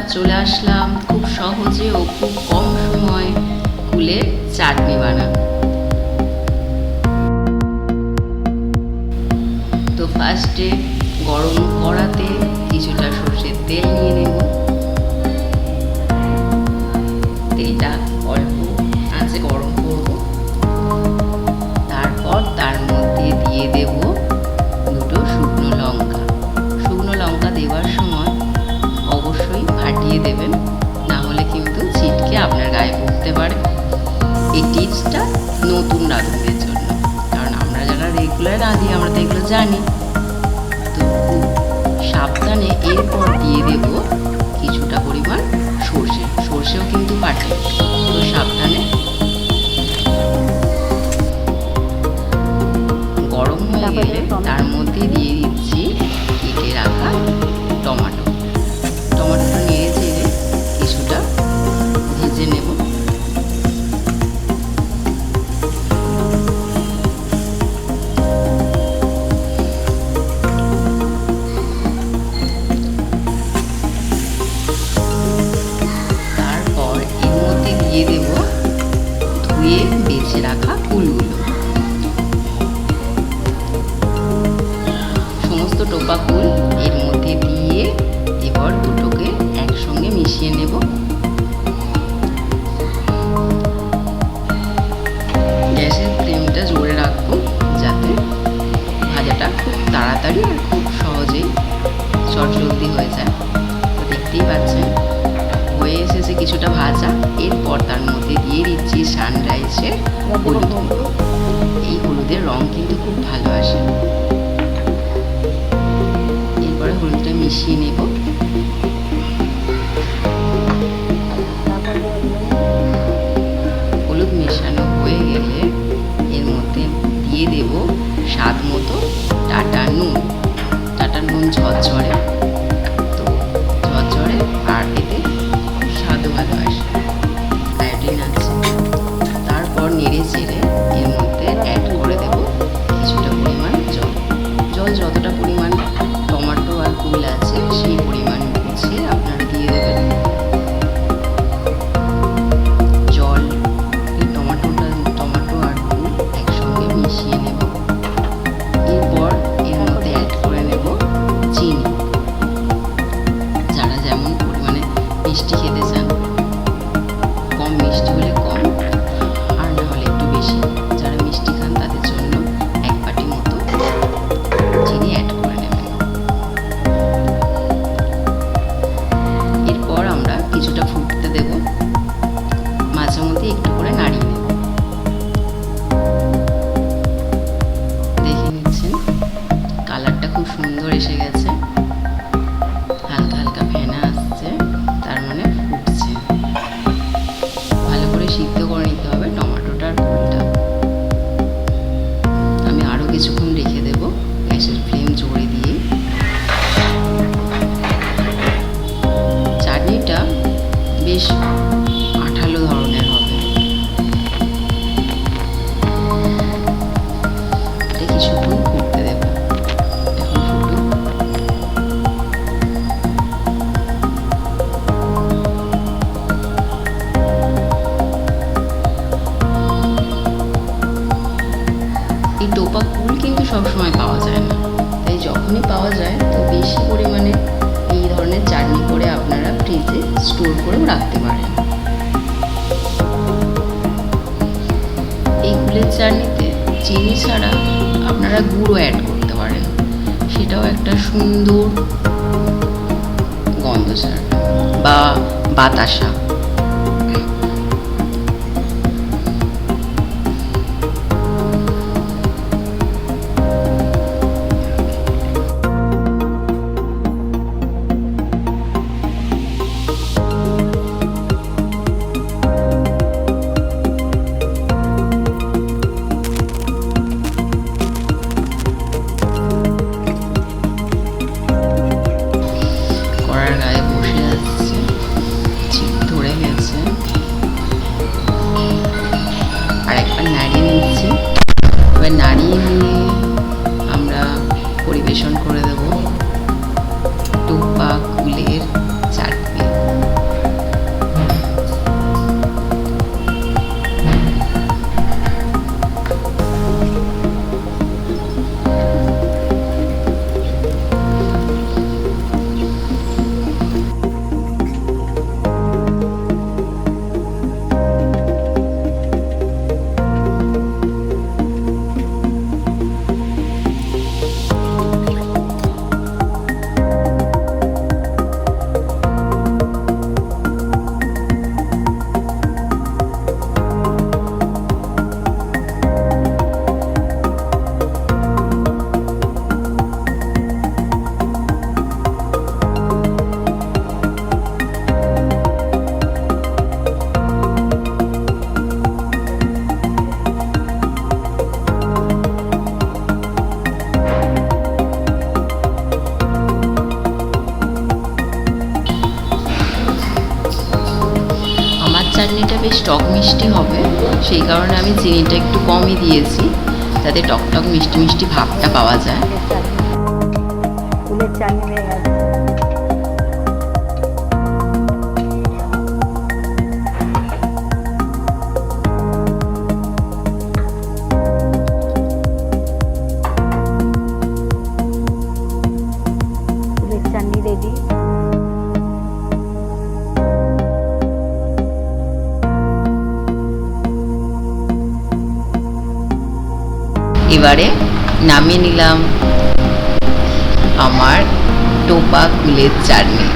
চলে আসলাম খুব সহজে ও খুব কম সময় কুলের চাটনি বানানো। তো ফার্স্টে গরম কড়াতে কিছুটা সর্ষের তেল নিয়ে নেব। তেলটা অল্প আঁচে গরম করব। তারপর তার মধ্যে দিয়ে দেব দুটো শুকনো লঙ্কা। শুকনো লঙ্কা দেওয়ার সময় অবশ্যই ফাটিয়ে দেবেন, না হলে কিন্তু ছিটকে আপনার গায়ে পড়তে পারে। এই টিপসটা নতুন রাঁধুনিদের জন্য, কারণ আমরা যারা রেগুলার রাঁধি আমরা তো এগুলো জানি। তো খুব সাবধানে এরপর দিয়ে দেব কিছুটা পরিমাণ সর্ষে। সর্ষেও কিন্তু ফাটে, তো সাবধানে। গরম হয়ে গেলে তার মধ্যে দিয়ে দিচ্ছি কেটে রাখা টমেটো। টমেটোটা নেড়ে চেড়ে কিছুটা ভেজে নেব। তারপর এর মধ্যে দিয়ে দেব ধুয়ে বেছে রাখা কুলগুলো। সমস্ত টোপা কুল এর মধ্যে দিয়ে এবার দুটোকে একসঙ্গে মিশিয়ে নেব। গ্যাসের ফ্লেমটা জোরে রাখবো যাতে ভাজাটা খুব তাড়াতাড়ি আর খুব সহজেই চটজলদি হয়ে যায়। তো দেখতেই পাচ্ছেন হয়ে এসেছে কিছুটা ভাজা। এরপর তার মধ্যে দিয়ে দিচ্ছি সানরাইজের হলুদ। এই হলুদের রং কিন্তু খুব ভালো আসে। এরপরে হলুদটা মিশিয়ে নেব। হলুদ মেশানো হয়ে গেলে এর মধ্যে দিয়ে দেব স্বাদ মতো টাটা নুন। টাটা নুন ঝরঝরে, তো ঝরঝরে আর এতে স্বাদও ভালো আসে, আয়োডিন আছে। তারপর নেড়ে চেড়ে এর মধ্যে অ্যাড করে দেব কিছুটা পরিমাণ জল। জল যতটা পরিমাণ টমেটো আর কুল আছে সেই পরিমাণ বুঝে আপনারা দিয়ে দেবেন। জল টমেটো আর কুল একসঙ্গে মিশিয়ে নেব। এরপর এর মধ্যে অ্যাড করে নেব চিনি। যারা যেমন পরিমাণে মিষ্টি খেতে চান, কম মিষ্টি হলে কম আর না হলে একটু বেশি, যারা মিষ্টি খান তাদের জন্য এক বাটি মতো চিনি অ্যাড করে নেবেন। এরপর আমরা কিছুটা ফুটতে দেব, মাঝে মধ্যে একটু করে নাড়িয়ে নেব। দেখে নিচ্ছেন কালারটা খুব সুন্দর এসে গেছে, হালকা হালকা ফেনা আসছে, তার মানে ফুটছে। ভালো করে সিদ্ধ করে নিতে হবে টমেটোটা আর কুলটা। আমি আরও কিছুক্ষণ রেখে দেব গ্যাসের ফ্লেম জোরে দিয়ে। চাটনিটা বেশ আঠালো ধরনের হবে। এটা কিছুক্ষণ ফুটতে দেব। এখন ফুটুক। এই টোপা কুল কিন্তু সবসময় পাওয়া যায় না, তাই যখনই পাওয়া যায় তো বেশি পরিমাণে এই ধরনের চাটনি করে আপনারা ফ্রিজে স্টোর করেও রাখতে পারেন। এই কুলের চাটনিতে চিনি ছাড়া আপনারা গুঁড়ো অ্যাড করতে পারেন, সেটাও একটা সুন্দর গন্ধ ছাড়বে, বা বাতাসা। কড়ার গায়ে বসে যাচ্ছে, সিদ্ধ টক মিষ্টি হবে, সেই কারণে আমি চিনিটা একটু কমই দিয়েছি, যাতে টকটক মিষ্টি মিষ্টি ভাবটা পাওয়া যায়। ফুলের চাটনি হয়ে গেছে। ফুলের চাটনি রেডি। এবারে নামিয়ে নিলাম আমার টোপা কুলের চাটনি।